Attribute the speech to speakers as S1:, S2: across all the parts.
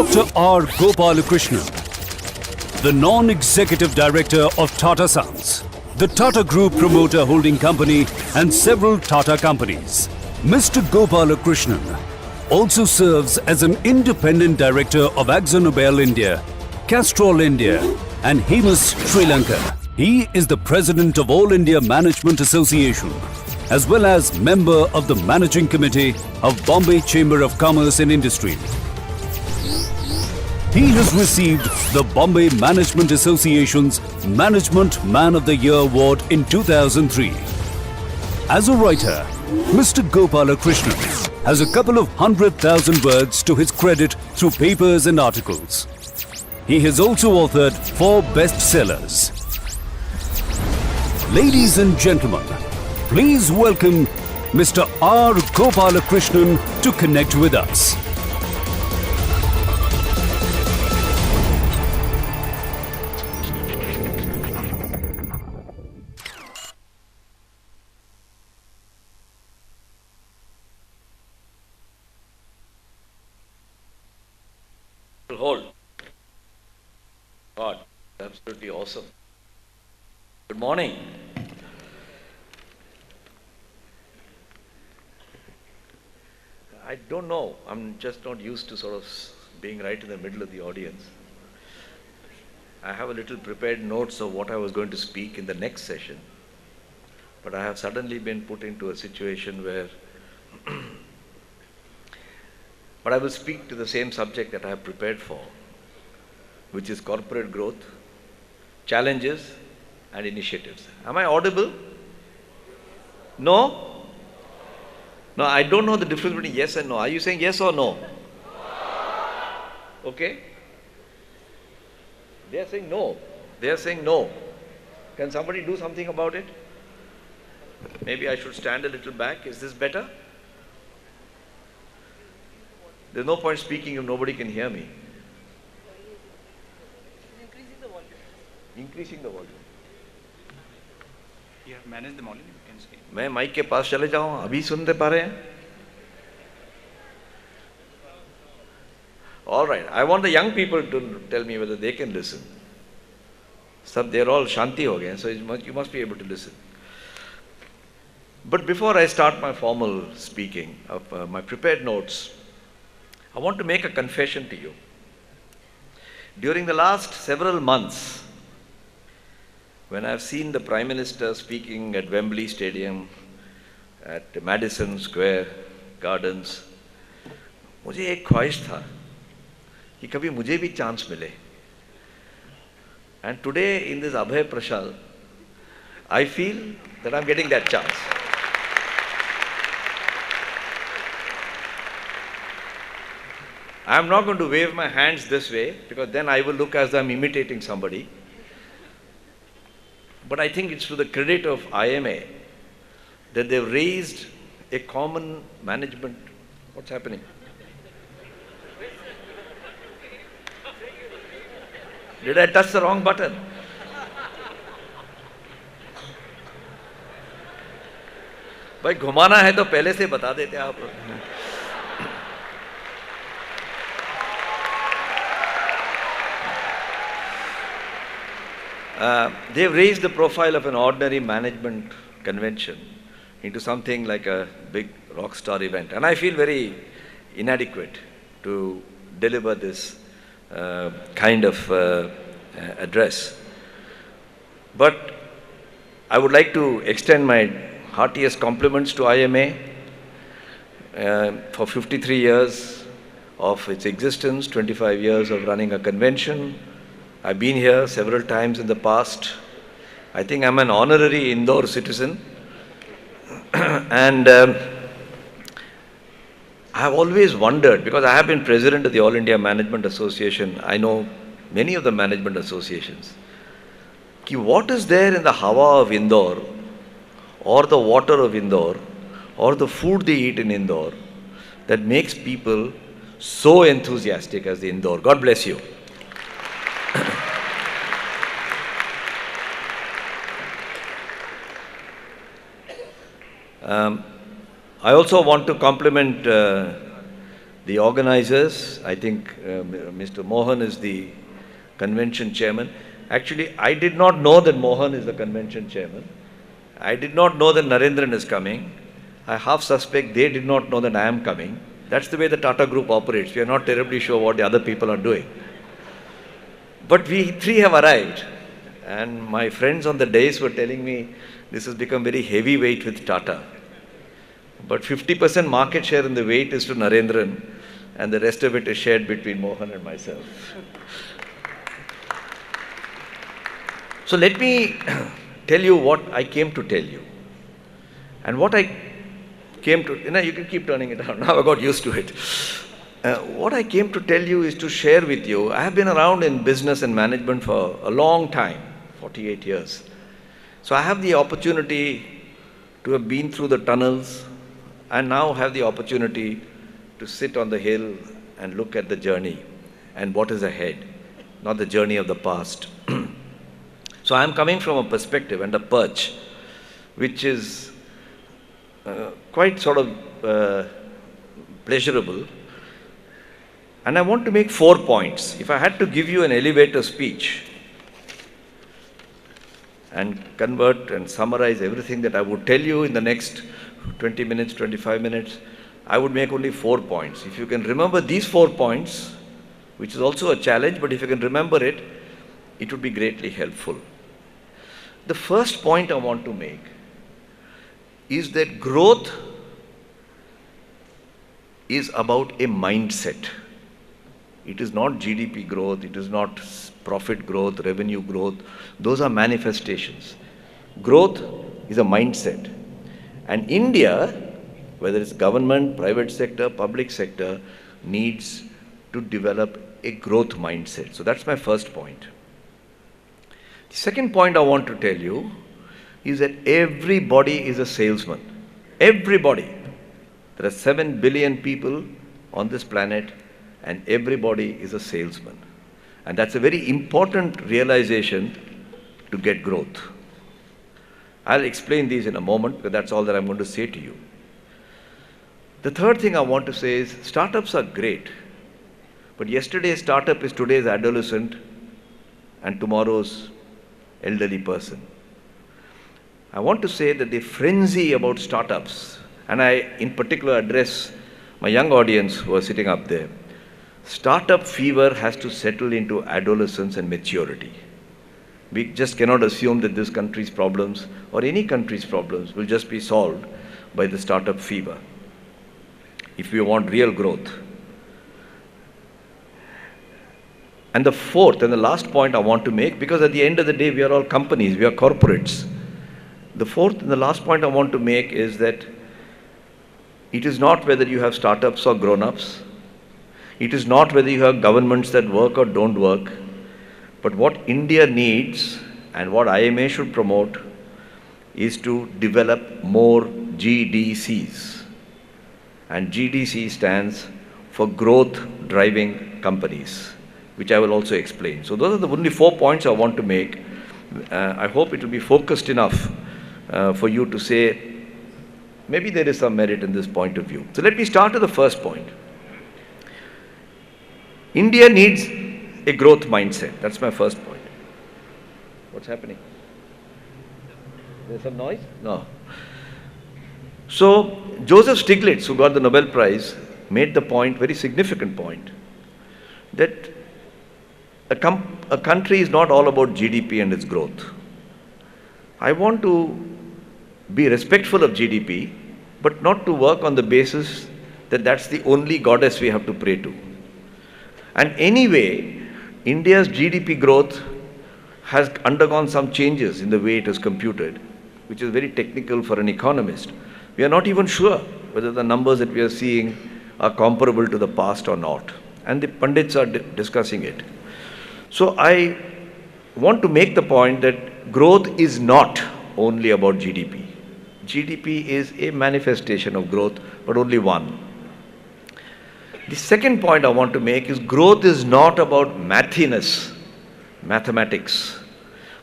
S1: Dr. R. Gopalakrishnan, the non-executive director of Tata Sons, the Tata Group Promoter Holding Company and several Tata companies. Mr. Gopalakrishnan also serves as an independent director of AkzoNobel India, Castrol India and Hemas Sri Lanka. He is the president of All India Management Association as well as member of the Managing Committee of Bombay Chamber of Commerce and Industry. He has received the Bombay Management Association's Management Man of the Year Award in 2003. As a writer, Mr. Gopalakrishnan has a couple of 100,000 words to his credit through papers and articles. He has also authored 4 bestsellers. Ladies and gentlemen, please welcome Mr. R. Gopalakrishnan to connect with us.
S2: Hold. God, absolutely awesome. Good morning. I don't know. I'm just not used to sort of being right in the middle of the audience. I have a little prepared notes of what I was going to speak in the next session, but I have suddenly been put into a situation where but I will speak to the same subject that I have prepared for, which is corporate growth, challenges and initiatives. Am I audible? No? No, I don't know the difference between yes and no. Are you saying yes or no? Okay? They are saying no. They are saying no. Can somebody do something about it? Maybe I should stand a little back. Is this better? There's no point speaking if nobody can hear me.
S3: Increasing the volume.
S2: Increasing the volume.
S3: You have managed the volume, you can speak.
S2: मैं mic के पास चले जाऊं अभी सुनते पा रहे हैं? All right. I want the young people to tell me whether they can listen. Sab they're all shanti ho gaye, so you must be able to listen. But before I start my formal speaking of my prepared notes, I want to make a confession to you. During the last several months, when I've seen the Prime Minister speaking at Wembley Stadium, at Madison Square Gardens, मुझे एक ख्वाहिश था कि कभी मुझे भी chance मिले. And today in this Abhay Prashal, I feel that I'm getting that chance. I'm not going to wave my hands this way because then I will look as though I'm imitating somebody. But I think it's to the credit of IMA that they've raised a common management. What's happening? Did I touch the wrong button? भाई घुमाना है तो पहले से बता देते आप. They've raised the profile of an ordinary management convention into something like a big rock star event. And I feel very inadequate to deliver this kind of address. But I would like to extend my heartiest compliments to IMA for 53 years of its existence, 25 years of running a convention. I've been here several times in the past. I think I'm an honorary Indore citizen. And I have always wondered, because I have been president of the All India Management Association, I know many of the management associations, ki what is there in the hawa of Indore, or the water of Indore, or the food they eat in Indore, that makes people so enthusiastic as the Indore. God bless you. I also want to compliment The organizers, I think Mr. Mohan is the convention chairman. Actually, I did not know that Mohan is the convention chairman. I did not know that Narendran is coming. I half suspect they did not know that I am coming. That's the way the Tata Group operates. We are not terribly sure what the other people are doing. But we three have arrived. And my friends on the dais were telling me this has become very heavyweight with Tata. But 50% market share in the weight is to Narendran, and the rest of it is shared between Mohan and myself. So let me tell you what I came to tell you. And what I came to, you can keep turning it around. Now I got used to it. What I came to tell you is to share with you. I have been around in business and management for a long time, 48 years. So I have the opportunity to have been through the tunnels and now have the opportunity to sit on the hill and look at the journey and what is ahead, not the journey of the past. So I am coming from a perspective and a perch which is quite sort of pleasurable. And I want to make 4 points. If I had to give you an elevator speech and convert and summarize everything that I would tell you in the next 20 minutes, 25 minutes, I would make only 4 points. If you can remember these 4 points, which is also a challenge, but if you can remember it, it would be greatly helpful. The first point I want to make is that growth is about a mindset. It is not GDP growth, it is not profit growth, revenue growth. Those are manifestations. Growth is a mindset. And India, whether it's government, private sector, public sector, needs to develop a growth mindset. So that's my first point. The second point I want to tell you is that everybody is a salesman. Everybody. There are 7 billion people on this planet, and everybody is a salesman. And that's a very important realization to get growth. I'll explain these in a moment, because that's all that I'm going to say to you. The third thing I want to say is startups are great, but yesterday's startup is today's adolescent and tomorrow's elderly person. I want to say that the frenzy about startups, and I in particular address my young audience who are sitting up there, startup fever has to settle into adolescence and maturity. We just cannot assume that this country's problems or any country's problems will just be solved by the startup fever if we want real growth. And the fourth and the last point I want to make, because at the end of the day we are all companies, we are corporates. The fourth and the last point I want to make is that it is not whether you have startups or grown-ups. It is not whether you have governments that work or don't work. But what India needs and what IMA should promote is to develop more GDCs. And GDC stands for growth driving companies, which I will also explain. So those are the only 4 points I want to make. I hope it will be focused enough for you to say, maybe there is some merit in this point of view. So let me start with the first point. India needs a growth mindset. That's my first point. What's happening? There's some noise? No. So Joseph Stiglitz, who got the Nobel Prize, made the point, very significant point, that a country is not all about GDP and its growth. I want to be respectful of GDP, but not to work on the basis that that's the only goddess we have to pray to. And anyway, India's GDP growth has undergone some changes in the way it is computed, which is very technical for an economist. We are not even sure whether the numbers that we are seeing are comparable to the past or not. And the pundits are discussing it. So I want to make the point that growth is not only about GDP. GDP is a manifestation of growth, but only one. The second point I want to make is growth is not about mathiness, mathematics.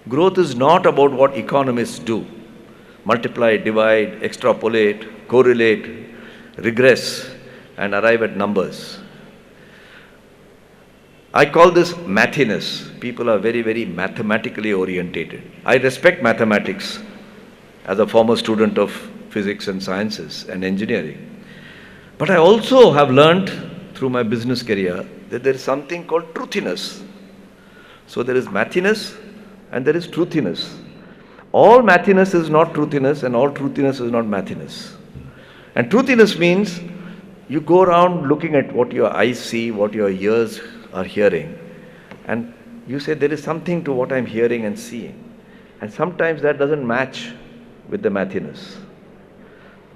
S2: Growth is not about what economists do. Multiply, divide, extrapolate, correlate, regress, and arrive at numbers. I call this mathiness. People are very, very mathematically orientated. I respect mathematics as a former student of physics and sciences and engineering. But I also have learned through my business career that there is something called truthiness. So there is mathiness and there is truthiness. All mathiness is not truthiness and all truthiness is not mathiness. And truthiness means you go around looking at what your eyes see, what your ears are hearing, and you say there is something to what I'm hearing and seeing. And sometimes that doesn't match with the mathiness.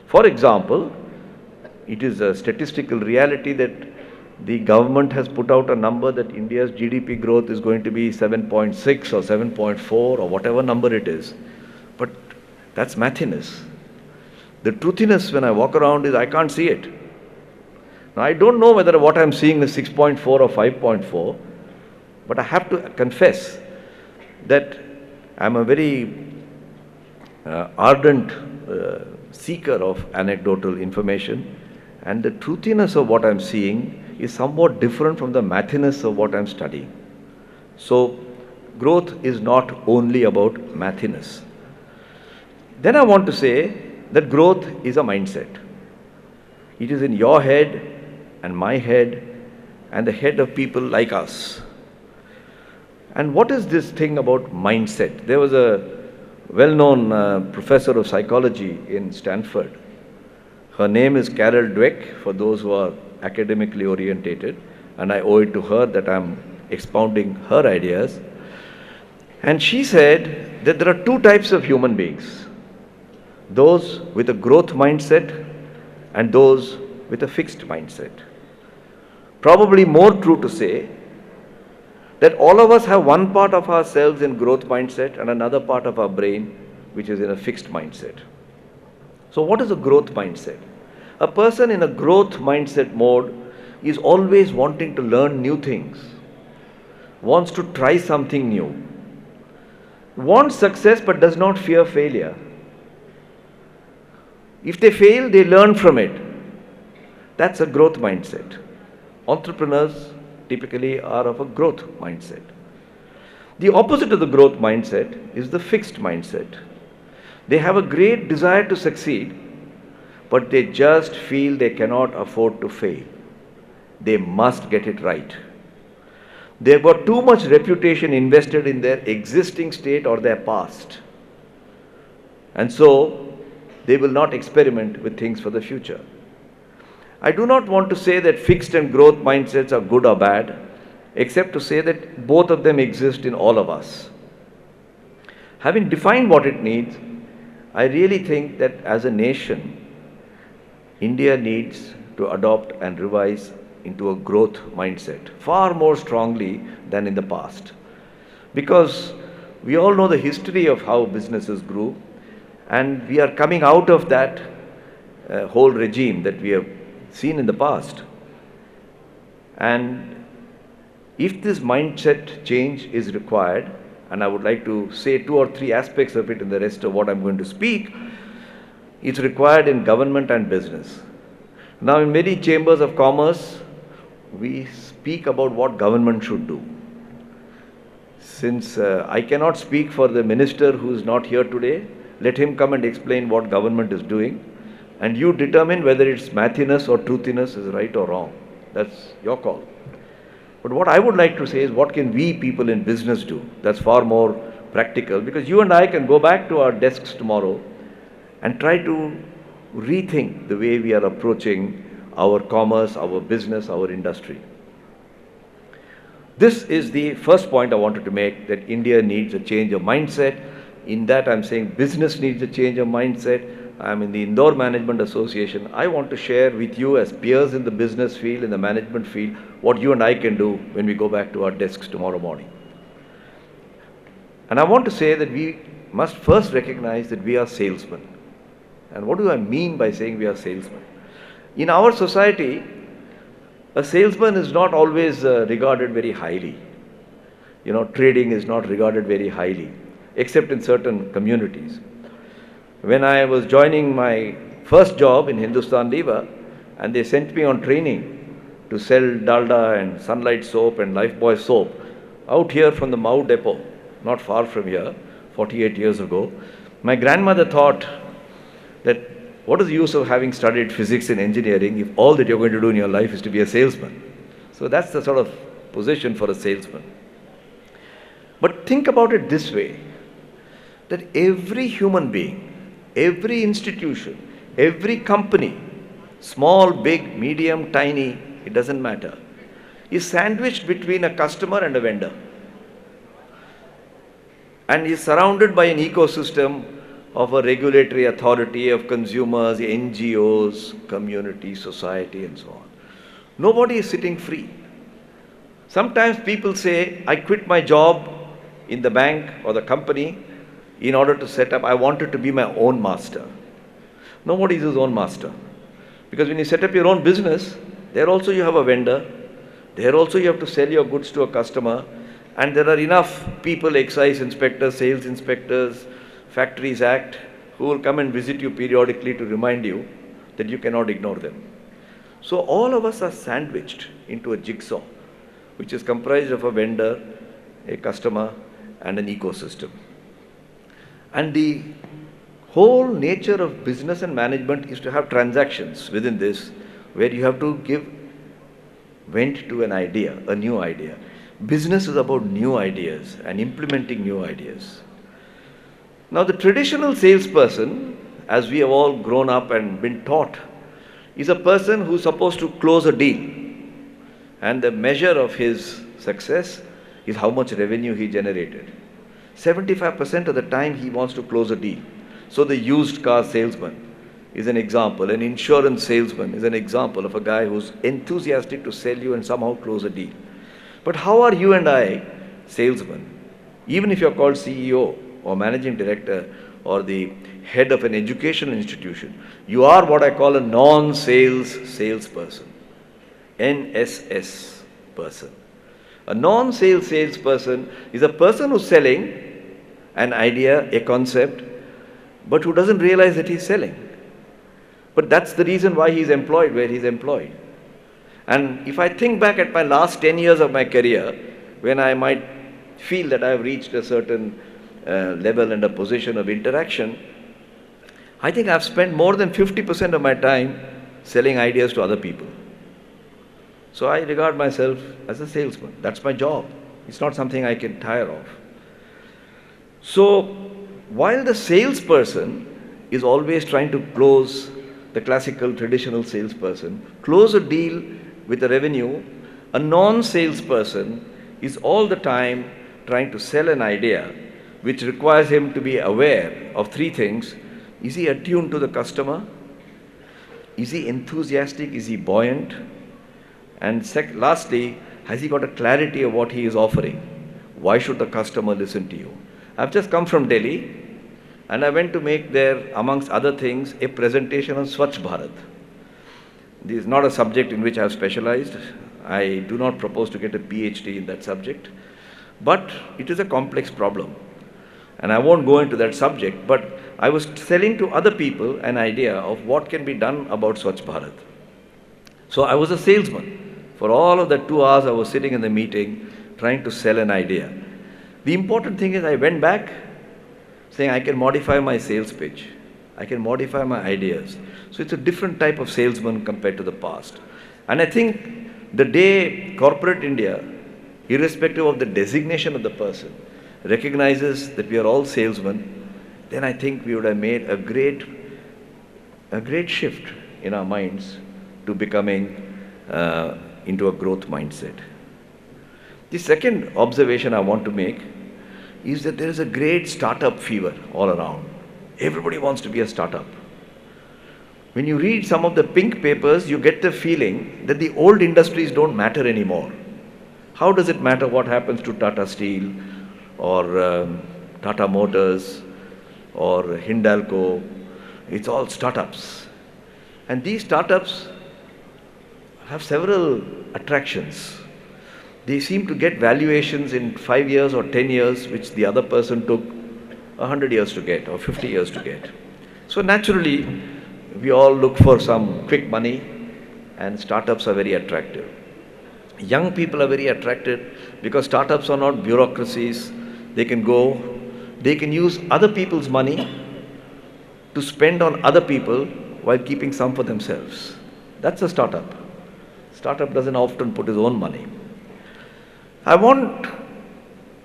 S2: For example, it is a statistical reality that the government has put out a number that India's GDP growth is going to be 7.6 or 7.4 or whatever number it is. But that's mathiness. The truthiness when I walk around is I can't see it. Now I don't know whether what I'm seeing is 6.4 or 5.4, but I have to confess that I'm a very ardent seeker of anecdotal information, and the truthiness of what I'm seeing is somewhat different from the mathiness of what I'm studying. So growth is not only about mathiness. Then I want to say that growth is a mindset. It is in your head and my head and the head of people like us. And what is this thing about mindset? There was a well-known professor of psychology in Stanford. Her name is Carol Dweck, for those who are academically orientated, and I owe it to her that I'm expounding her ideas. And she said that there are two types of human beings: those with a growth mindset and those with a fixed mindset. Probably more true to say that all of us have one part of ourselves in growth mindset and another part of our brain which is in a fixed mindset. So what is a growth mindset? A person in a growth mindset mode is always wanting to learn new things, wants to try something new, wants success but does not fear failure. If they fail, they learn from it. That's a growth mindset. Entrepreneurs typically are of a growth mindset. The opposite of the growth mindset is the fixed mindset. They have a great desire to succeed, but they just feel they cannot afford to fail. They must get it right. They've got too much reputation invested in their existing state or their past. And so, they will not experiment with things for the future. I do not want to say that fixed and growth mindsets are good or bad, except to say that both of them exist in all of us. Having defined what it needs, I really think that as a nation, India needs to adopt and revise into a growth mindset far more strongly than in the past. Because we all know the history of how businesses grew, and we are coming out of that whole regime that we have seen in the past. And if this mindset change is required, and I would like to say 2 or 3 aspects of it in the rest of what I'm going to speak, it's required in government and business. Now, in many chambers of commerce, we speak about what government should do. Since I cannot speak for the minister who is not here today, let him come and explain what government is doing, and you determine whether it's mathiness or truthiness is right or wrong. That's your call. But what I would like to say is, what can we people in business do? That's far more practical, because you and I can go back to our desks tomorrow and try to rethink the way we are approaching our commerce, our business, our industry. This is the first point I wanted to make, that India needs a change of mindset. In that, I'm saying business needs a change of mindset. I'm in the Indore Management Association. I want to share with you as peers in the business field, in the management field, what you and I can do when we go back to our desks tomorrow morning. And I want to say that we must first recognize that we are salesmen. And what do I mean by saying we are salesmen? In our society, a salesman is not always regarded very highly. Trading is not regarded very highly, except in certain communities. When I was joining my first job in Hindustan Lever, and they sent me on training to sell Dalda and Sunlight soap and Lifebuoy soap out here from the Mau depot, not far from here, 48 years ago. My grandmother thought that what is the use of having studied physics and engineering if all that you're going to do in your life is to be a salesman? So that's the sort of position for a salesman. But think about it this way, that every human being, every institution, every company, small, big, medium, tiny, it doesn't matter, is sandwiched between a customer and a vendor, and is surrounded by an ecosystem of a regulatory authority, of consumers, NGOs, community, society, and so on. Nobody is sitting free. Sometimes people say, I quit my job in the bank or the company in order to set up, I wanted to be my own master. Nobody is his own master. Because when you set up your own business, there also you have a vendor, there also you have to sell your goods to a customer, and there are enough people, excise inspectors, sales inspectors, Factories Act, who will come and visit you periodically to remind you that you cannot ignore them. So all of us are sandwiched into a jigsaw, which is comprised of a vendor, a customer, and an ecosystem. And the whole nature of business and management is to have transactions within this, where you have to give vent to an idea, a new idea. Business is about new ideas and implementing new ideas. Now, the traditional salesperson, as we have all grown up and been taught, is a person who's supposed to close a deal. And the measure of his success is how much revenue he generated. 75% of the time he wants to close a deal. So the used car salesman is an example. An insurance salesman is an example of a guy who's enthusiastic to sell you and somehow close a deal. But how are you and I salesmen? Even if you're called CEO or managing director or the head of an educational institution, you are what I call a non-sales salesperson. NSS person. A non-sales salesperson is a person who's selling an idea, a concept, but who doesn't realize that he's selling. But that's the reason why he's employed where he's employed. And if I think back at my last 10 years of my career, when I might feel that I've reached a certain level and a position of interaction, I think I've spent more than 50% of my time selling ideas to other people. So I regard myself as a salesman. That's my job. It's not something I can tire of. So while the salesperson is always trying to close, the classical traditional salesperson, close a deal with a revenue, a non-salesperson is all the time trying to sell an idea which requires him to be aware of three things. Is he attuned to the customer? Is he enthusiastic? Is he buoyant? And lastly, has he got a clarity of what he is offering? Why should the customer listen to you? I've just come from Delhi, and I went to make there, amongst other things, a presentation on Swachh Bharat. This is not a subject in which I have specialized. I do not propose to get a PhD in that subject. But it is a complex problem. And I won't go into that subject, but I was selling to other people an idea of what can be done about Swachh Bharat. So I was a salesman. For all of that 2 hours, I was sitting in the meeting trying to sell an idea. The important thing is I went back saying I can modify my sales pitch. I can modify my ideas. So it's a different type of salesman compared to the past. And I think the day corporate India, irrespective of the designation of the person, recognizes that we are all salesmen, then I think we would have made a great shift in our minds to becoming into a growth mindset. The second observation I want to make is that there is a great startup fever all around. Everybody wants to be a startup. When you read some of the pink papers, you get the feeling that the old industries don't matter anymore. How does it matter what happens to Tata Steel or Tata Motors or Hindalco? It's all startups. And these startups have several attractions. They seem to get valuations in 5 years or 10 years, which the other person took 100 years to get or 50 years to get. So naturally, we all look for some quick money, and startups are very attractive. Young people are very attracted because startups are not bureaucracies. They can go, they can use other people's money to spend on other people while keeping some for themselves. That's a startup. Startup doesn't often put his own money. I want,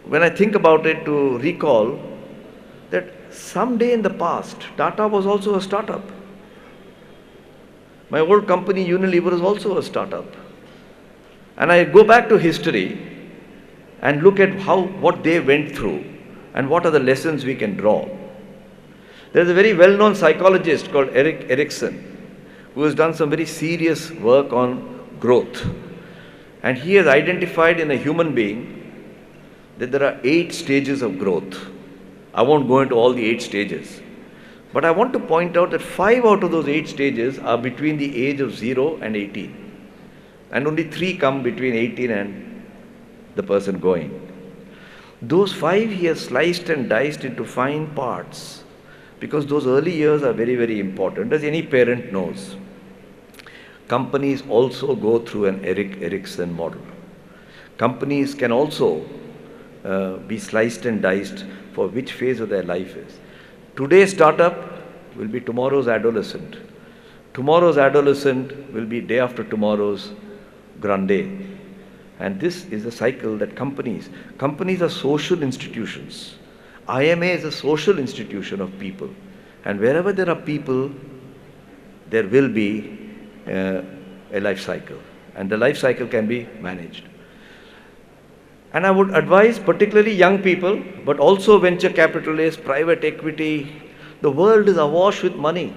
S2: when I think about it, to recall that someday in the past, Tata was also a startup. My old company Unilever is also a startup. And I go back to history and look at what they went through and what are the lessons we can draw. There is a very well-known psychologist called Erik Erikson who has done some very serious work on growth. And he has identified in a human being that there are 8 stages of growth. I won't go into all the 8 stages. But I want to point out that 5 out of those 8 stages are between the age of 0 and 18. And only 3 come between 18 and the person going. Those 5 he has sliced and diced into fine parts because those early years are very, very important, as any parent knows. Companies also go through an Erik Erikson model. Companies can also be sliced and diced for which phase of their life is. Today's startup will be tomorrow's adolescent. Tomorrow's adolescent will be day after tomorrow's grande. And this is a cycle that companies are social institutions. IMA is a social institution of people. And wherever there are people, there will be a life cycle. And the life cycle can be managed. And I would advise particularly young people, but also venture capitalists, private equity. The world is awash with money.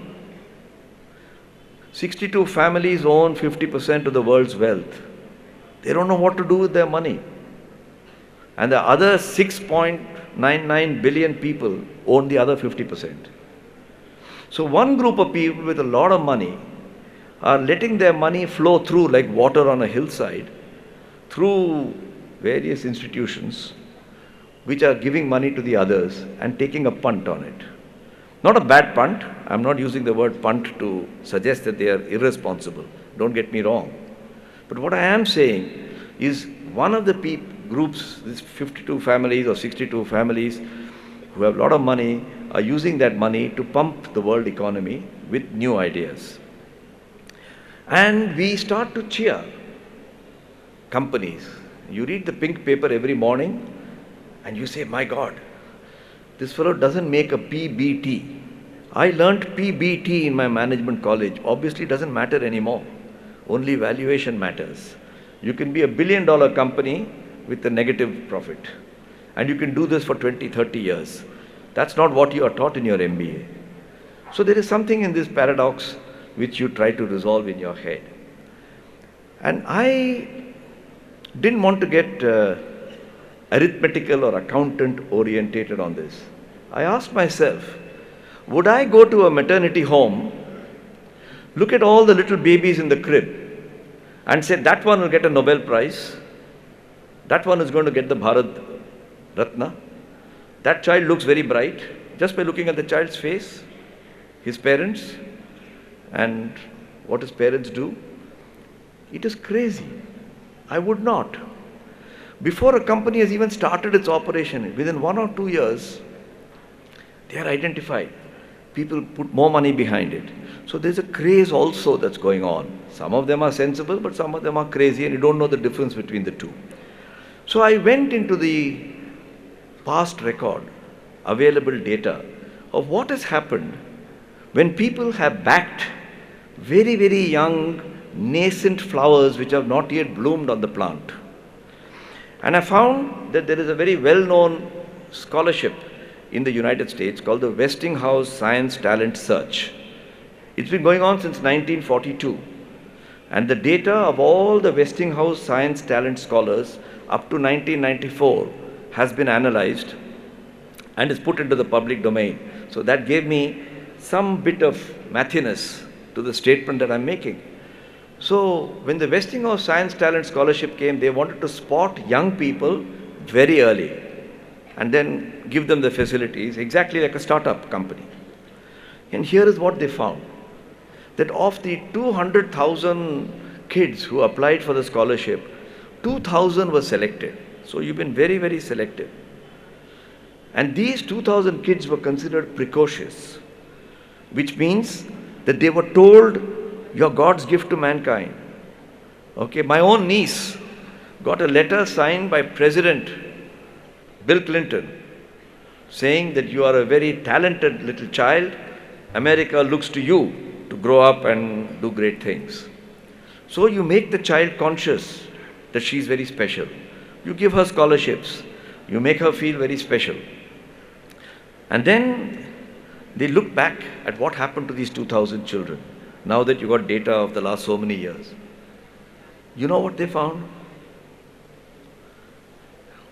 S2: 62 families own 50% of the world's wealth. They don't know what to do with their money. And the other 6.99 billion people own the other 50%. So one group of people with a lot of money are letting their money flow through like water on a hillside, through various institutions which are giving money to the others and taking a punt on it. Not a bad punt. I'm not using the word punt to suggest that they are irresponsible. Don't get me wrong. But what I am saying is one of the groups, these 52 families or 62 families who have a lot of money, are using that money to pump the world economy with new ideas. And we start to cheer companies. You read the pink paper every morning and you say, my God, this fellow doesn't make a PBT. I learnt PBT in my management college. Obviously, it doesn't matter anymore. Only valuation matters. You can be $1 billion company with a negative profit. And you can do this for 20, 30 years. That's not what you are taught in your MBA. So there is something in this paradox which you try to resolve in your head. And I didn't want to get arithmetical or accountant orientated on this. I asked myself, would I go to a maternity home, look at all the little babies in the crib, and say that one will get a Nobel Prize, that one is going to get the Bharat Ratna, that child looks very bright, just by looking at the child's face, his parents, and what his parents do? It is crazy. I would not. Before a company has even started its operation, within 1 or 2 years, they are identified. People put more money behind it. So there's a craze also that's going on. Some of them are sensible, but some of them are crazy, and you don't know the difference between the two. So I went into the past record, available data of what has happened when people have backed very, very young, nascent flowers which have not yet bloomed on the plant. And I found that there is a very well-known scholarship in the United States called the Westinghouse Science Talent Search. It's been going on since 1942. And the data of all the Westinghouse Science Talent scholars up to 1994 has been analyzed and is put into the public domain. So that gave me some bit of mathiness to the statement that I'm making. So when the Westinghouse Science Talent Scholarship came, they wanted to spot young people very early and then give them the facilities, exactly like a startup company. And here is what they found, that of the 200,000 kids who applied for the scholarship, 2,000 were selected. So you've been very, very selective. And these 2,000 kids were considered precocious, which means that they were told, you're God's gift to mankind. Okay, my own niece got a letter signed by President Bill Clinton saying that you are a very talented little child. America looks to you to grow up and do great things. So you make the child conscious that she is very special. You give her scholarships. You make her feel very special. And then they look back at what happened to these 2,000 children, now that you got data of the last so many years. You know what they found?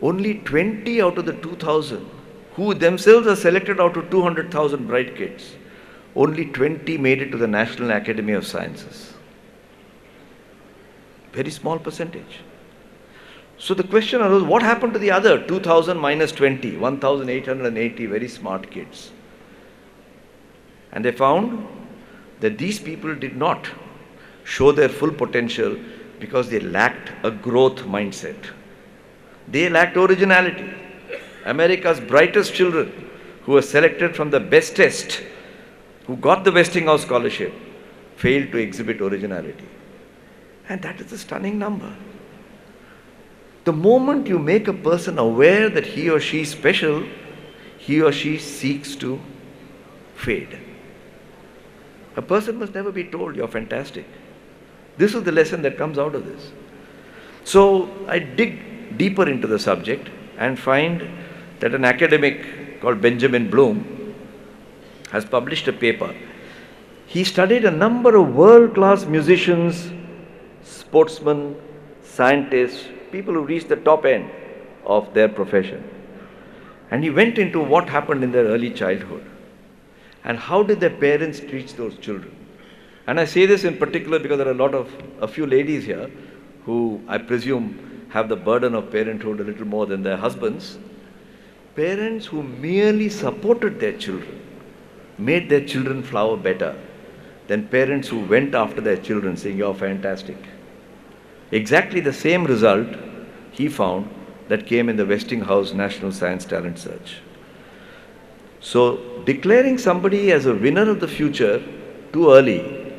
S2: Only 20 out of the 2,000, who themselves are selected out of 200,000 bright kids, only 20 made it to the National Academy of Sciences. Very small percentage. So the question arose, what happened to the other 2,000 minus 20, 1,880 very smart kids? And they found that these people did not show their full potential because they lacked a growth mindset. They lacked originality. America's brightest children who were selected from the best test, who got the Westinghouse scholarship, failed to exhibit originality. And that is a stunning number. The moment you make a person aware that he or she is special, he or she seeks to fade. A person must never be told you're fantastic. This is the lesson that comes out of this. So I dig deeper into the subject and find that an academic called Benjamin Bloom has published a paper. He studied a number of world-class musicians, sportsmen, scientists, people who reached the top end of their profession. And he went into what happened in their early childhood and how did their parents teach those children. And I say this in particular because there are a few ladies here who I presume have the burden of parenthood a little more than their husbands. Parents who merely supported their children made their children flower better than parents who went after their children saying, you're fantastic. Exactly the same result he found that came in the Westinghouse National Science Talent Search. So declaring somebody as a winner of the future too early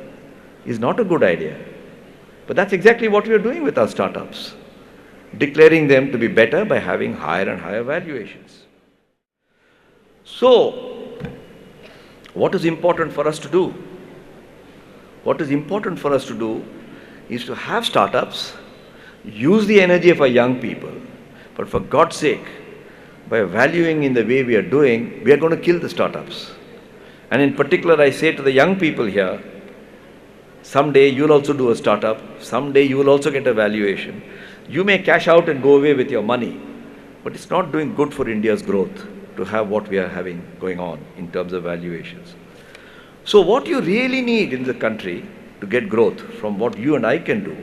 S2: is not a good idea. But that's exactly what we are doing with our startups, declaring them to be better by having higher and higher valuations. So, what is important for us to do? What is important for us to do is to have startups, use the energy of our young people, but for God's sake, by valuing in the way we are doing, we are going to kill the startups. And in particular, I say to the young people here, someday you'll also do a startup, someday you will also get a valuation. You may cash out and go away with your money, but it's not doing good for India's growth to have what we are having going on in terms of valuations. So what you really need in the country to get growth from what you and I can do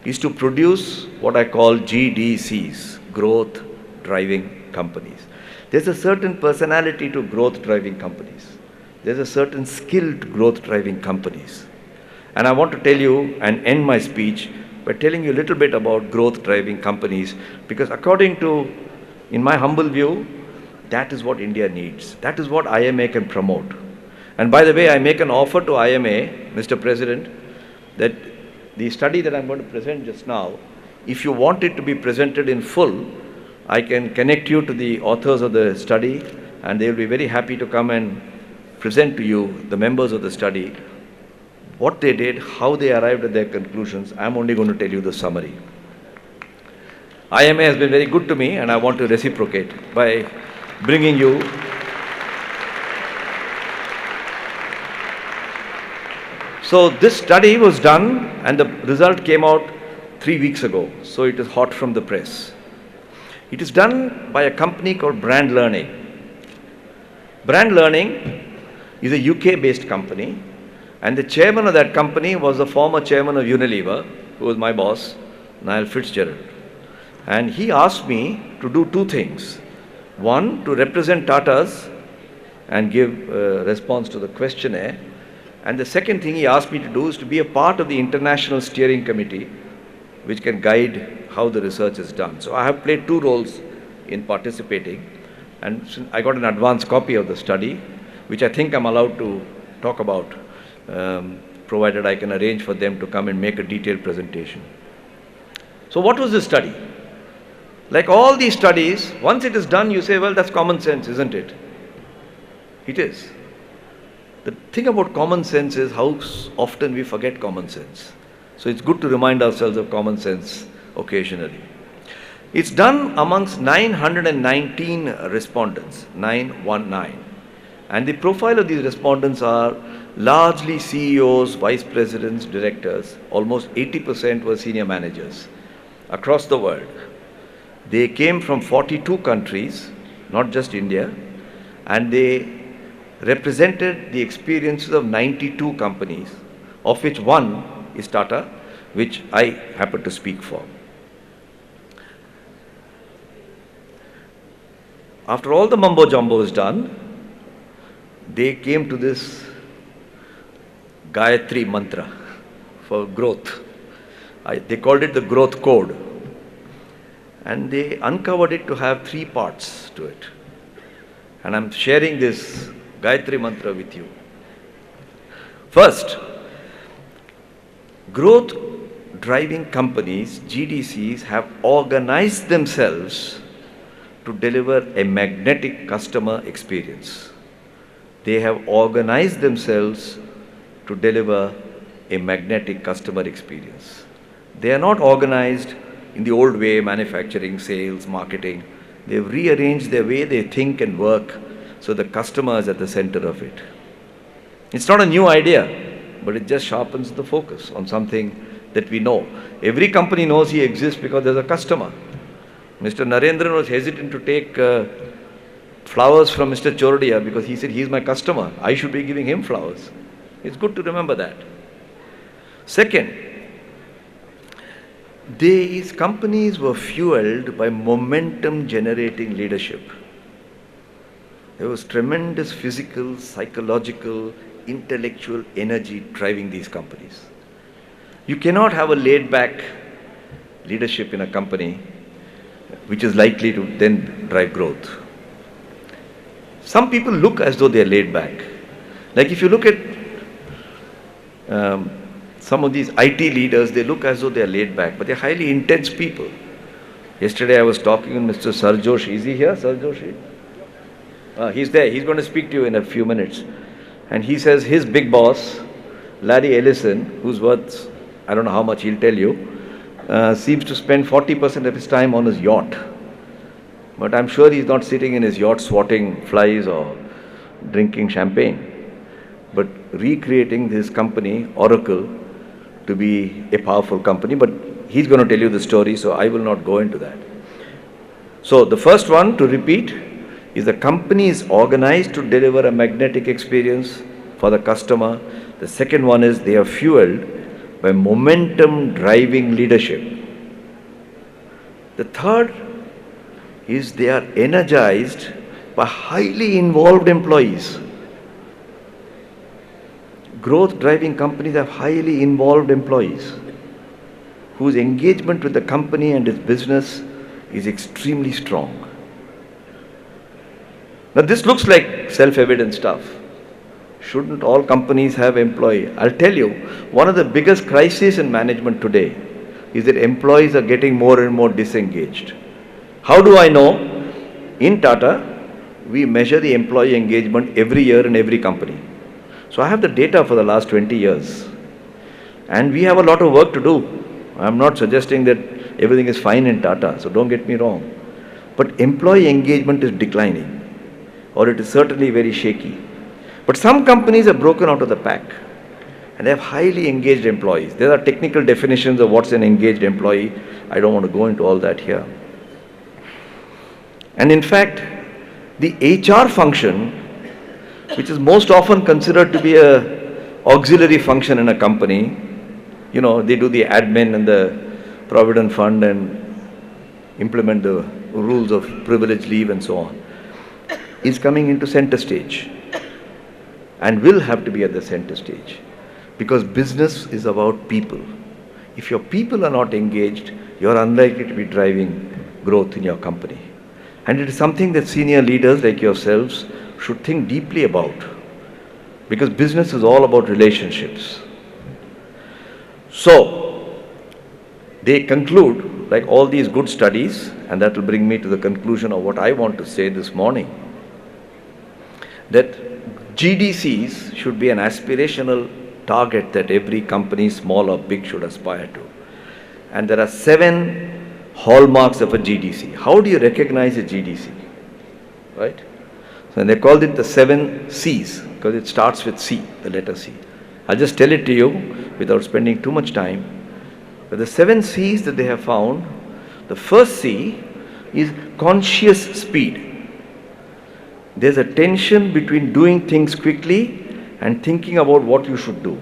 S2: is to produce what I call GDCs, growth driving companies. There's a certain personality to growth driving companies. There's a certain skill to growth driving companies. And I want to tell you and end my speech by telling you a little bit about growth driving companies, because according to, in my humble view, that is what India needs. That is what IMA can promote. And by the way, I make an offer to IMA, Mr. President, that the study that I'm going to present just now, if you want it to be presented in full, I can connect you to the authors of the study, and they will be very happy to come and present to you, the members of the study, what they did, how they arrived at their conclusions. I'm only going to tell you the summary. IMA has been very good to me, and I want to reciprocate by bringing you So this study was done and the result came out 3 weeks ago. So it is hot from the press. It is done by a company called Brand Learning. Brand Learning is a UK-based company, and the chairman of that company was the former chairman of Unilever, who was my boss, Niall Fitzgerald. And he asked me to do two things. One, to represent Tata's and give a response to the questionnaire. And the second thing he asked me to do is to be a part of the international steering committee, which can guide how the research is done. So I have played two roles in participating, and I got an advance copy of the study, which I think I'm allowed to talk about, provided I can arrange for them to come and make a detailed presentation. So what was this study? Like all these studies, once it is done, you say, well, that's common sense, isn't it? It is. The thing about common sense is how often we forget common sense. So it's good to remind ourselves of common sense occasionally. It's done amongst 919 respondents, 919. And the profile of these respondents are largely CEOs, vice presidents, directors. Almost 80% were senior managers across the world. They came from 42 countries, not just India, and they represented the experiences of 92 companies, of which one is Tata, which I happen to speak for. After all the mumbo jumbo is done, they came to this Gayatri mantra for growth. They called it the growth code. And they uncovered it to have three parts to it. And I'm sharing this Gayatri mantra with you. First, growth driving companies, GDCs, have organized themselves to deliver a magnetic customer experience. They have organized themselves to deliver a magnetic customer experience. They are not organized in the old way, manufacturing, sales, marketing. They've rearranged their way they think and work so the customer is at the center of it. It's not a new idea, but it just sharpens the focus on something that we know. Every company knows he exists because there's a customer. Mr. Narendran was hesitant to take flowers from Mr. Chorodia because he said, he's my customer. I should be giving him flowers. It's good to remember that. Second, these companies were fueled by momentum generating leadership. There was tremendous physical, psychological, intellectual energy driving these companies. You cannot have a laid back leadership in a company which is likely to then drive growth. Some people look as though they are laid back. Like if you look at some of these IT leaders, they look as though they are laid back, but they're highly intense people. Yesterday I was talking with Mr. Sarjoshi. Is he here, Sarjoshi? He's there. He's going to speak to you in a few minutes. And he says his big boss, Larry Ellison, who's worth, I don't know how much he'll tell you, seems to spend 40% of his time on his yacht. But I'm sure he's not sitting in his yacht swatting flies or drinking champagne, but recreating his company, Oracle, to be a powerful company. But he's going to tell you the story, so I will not go into that. So the first one, to repeat, is the company is organized to deliver a magnetic experience for the customer. The second one is they are fueled by momentum driving leadership. The third is they are energized by highly involved employees. Growth driving companies have highly involved employees whose engagement with the company and its business is extremely strong. Now this looks like self-evident stuff. Shouldn't all companies have employees? I'll tell you, one of the biggest crises in management today is that employees are getting more and more disengaged. How do I know? In Tata, we measure the employee engagement every year in every company. So I have the data for the last 20 years. And we have a lot of work to do. I'm not suggesting that everything is fine in Tata, so don't get me wrong. But employee engagement is declining, or it is certainly very shaky. But some companies are broken out of the pack and they have highly engaged employees. There are technical definitions of what's an engaged employee. I don't want to go into all that here. And in fact, the HR function, which is most often considered to be a auxiliary function in a company, you know, they do the admin and the provident fund and implement the rules of privilege leave and so on, is coming into center stage. and will have to be at the center stage, because business is about people. If your people are not engaged, you're unlikely to be driving growth in your company. And it is something that senior leaders like yourselves should think deeply about, because business is all about relationships. So, they conclude, like all these good studies, and that will bring me to the conclusion of what I want to say this morning, that GDCs should be an aspirational target that every company, small or big, should aspire to. And there are 7 hallmarks of a GDC. How do you recognize a GDC? Right? So they called it the 7 C's, because it starts with C, the letter C. I'll just tell it to you without spending too much time. But the 7 C's that they have found, the first C is conscious speed. There's a tension between doing things quickly and thinking about what you should do.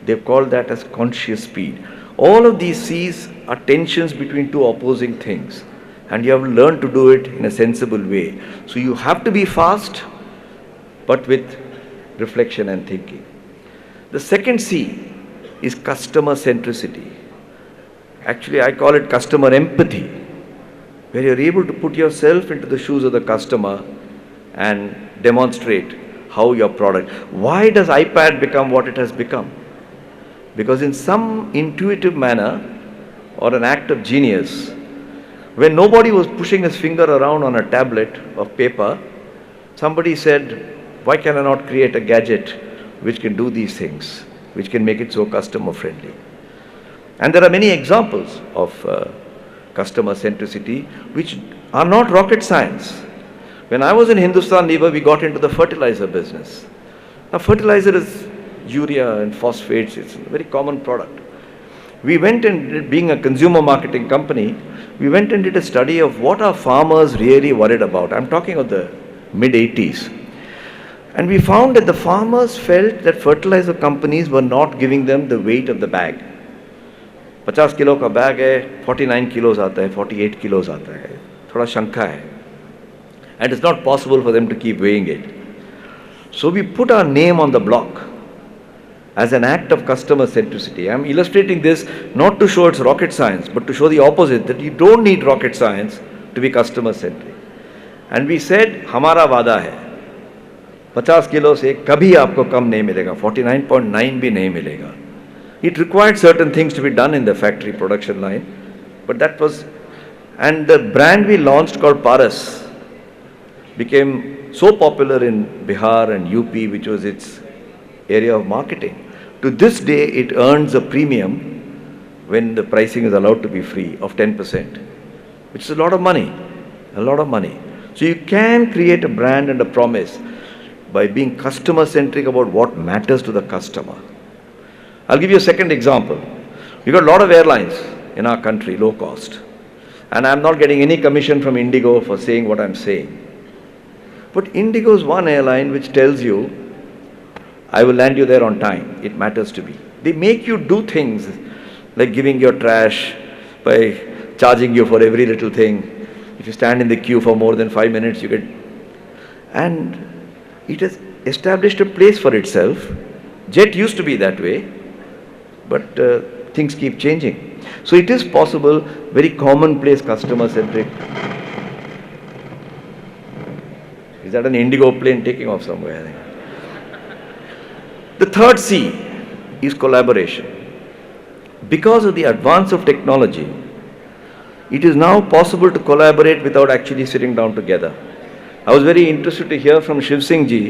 S2: They've called that as conscious speed. All of these C's are tensions between 2 opposing things, and you have to learn to do it in a sensible way. So you have to be fast, but with reflection and thinking. The second C is customer centricity. Actually, I call it customer empathy, where you're able to put yourself into the shoes of the customer and demonstrate how your product. Why does iPad become what it has become? Because in some intuitive manner or an act of genius, when nobody was pushing his finger around on a tablet of paper, somebody said, why can I not create a gadget which can do these things, which can make it so customer friendly? And there are many examples of customer centricity which are not rocket science. When I was in Hindustan Lever, we got into the fertilizer business. Now, fertilizer is urea and phosphates, it's a very common product. We went and, being a consumer marketing company, we went and did a study of what are farmers really worried about. I'm talking of the mid-80s. And we found that the farmers felt that fertilizer companies were not giving them the weight of the bag. 50 kilo का bag है, 49 kilos आता है, 48 kilos आता है, थोड़ा शंका है. And it's not possible for them to keep weighing it. So we put our name on the block as an act of customer centricity. I'm illustrating this not to show it's rocket science, but to show the opposite, that you don't need rocket science to be customer centric. And we said, हमारा वादा है, 50 kilo से कभी आपको कम नहीं मिलेगा, 49.9 भी नहीं मिलेगा. It required certain things to be done in the factory production line, but that was, and the brand we launched called Paras became so popular in Bihar and UP, which was its area of marketing. To this day, it earns a premium when the pricing is allowed to be free of 10%, which is a lot of money, a lot of money. So you can create a brand and a promise by being customer centric about what matters to the customer. I'll give you a second example. We've got a lot of airlines in our country, low cost. And I'm not getting any commission from Indigo for saying what I'm saying. But Indigo is one airline which tells you, I will land you there on time. It matters to me. They make you do things like giving your trash, by charging you for every little thing. If you stand in the queue for more than 5 minutes, you get... And it has established a place for itself. Jet used to be that way, but things keep changing. So it is possible, very commonplace customer-centric. Is that an Indigo plane taking off somewhere? I think. The third C is collaboration. Because of the advance of technology, it is now possible to collaborate without actually sitting down together. I was very interested to hear from Shiv Singh ji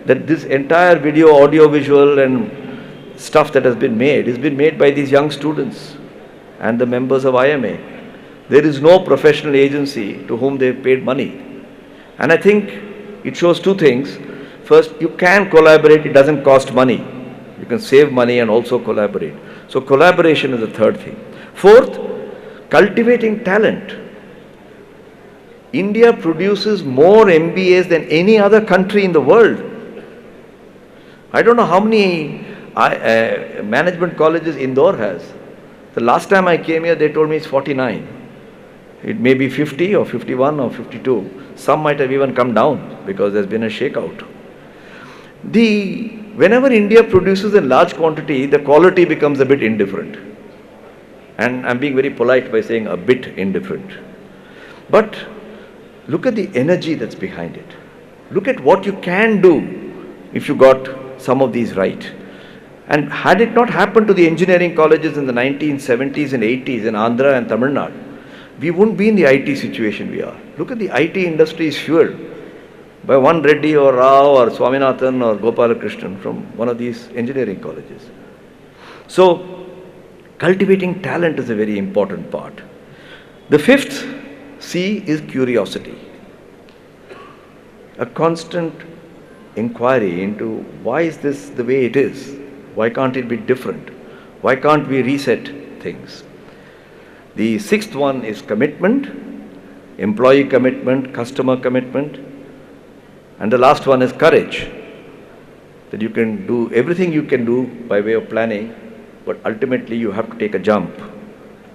S2: that this entire video, audio, visual and stuff that has been made by these young students and the members of IMA. There is no professional agency to whom they have paid money. And I think it shows 2 things. First, you can collaborate, it doesn't cost money. You can save money and also collaborate. So collaboration is the third thing. Fourth, cultivating talent. India produces more MBAs than any other country in the world. I don't know how many management colleges Indore has. The last time I came here, they told me it's 49. It may be 50 or 51 or 52. Some might have even come down because there's been a shakeout. Whenever India produces in large quantity, the quality becomes a bit indifferent. And I'm being very polite by saying a bit indifferent. But look at the energy that's behind it. Look at what you can do if you got some of these right. And had it not happened to the engineering colleges in the 1970s and 80s in Andhra and Tamil Nadu, we wouldn't be in the IT situation we are. Look at the IT industry is fueled by one Reddy or Rao or Swaminathan or Gopalakrishnan from one of these engineering colleges. So, cultivating talent is a very important part. The fifth C is curiosity. A constant inquiry into why is this the way it is? Why can't it be different? Why can't we reset things? The sixth one is commitment, employee commitment, customer commitment. And the last one is courage. That you can do everything you can do by way of planning, but ultimately you have to take a jump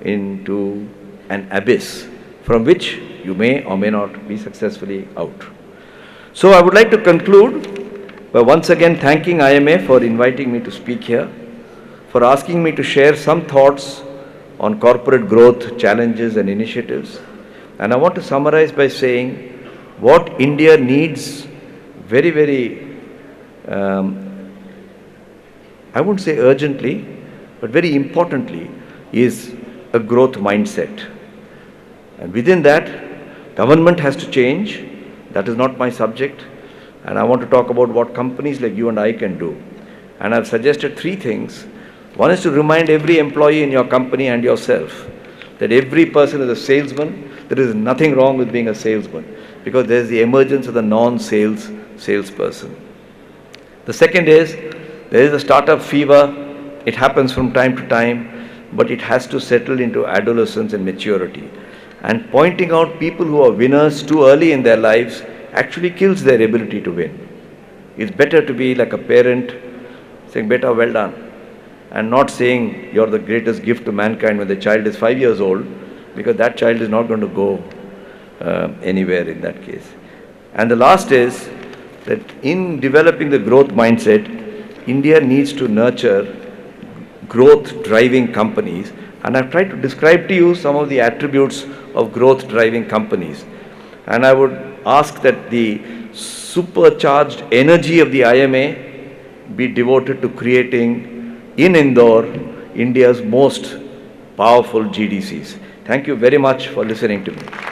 S2: into an abyss from which you may or may not be successfully out. So I would like to conclude by once again thanking IMA for inviting me to speak here, for asking me to share some thoughts on corporate growth, challenges and initiatives. And I want to summarize by saying what India needs very, very, I wouldn't say urgently, but very importantly, is a growth mindset. And within that, government has to change. That is not my subject. And I want to talk about what companies like you and I can do. And I've suggested three things. One is to remind every employee in your company and yourself that every person is a salesman. There is nothing wrong with being a salesman because there's the emergence of the non-sales salesperson. The second is there is a startup fever. It happens from time to time, but it has to settle into adolescence and maturity. And pointing out people who are winners too early in their lives actually kills their ability to win. It's better to be like a parent saying, "Beta, well done," and not saying you're the greatest gift to mankind when the child is 5 years old, because that child is not going to go anywhere in that case. And the last is that in developing the growth mindset, India needs to nurture growth-driving companies. And I've tried to describe to you some of the attributes of growth-driving companies. And I would ask that the supercharged energy of the IMA be devoted to creating in Indore India's most powerful GDCs. Thank you very much for listening to me.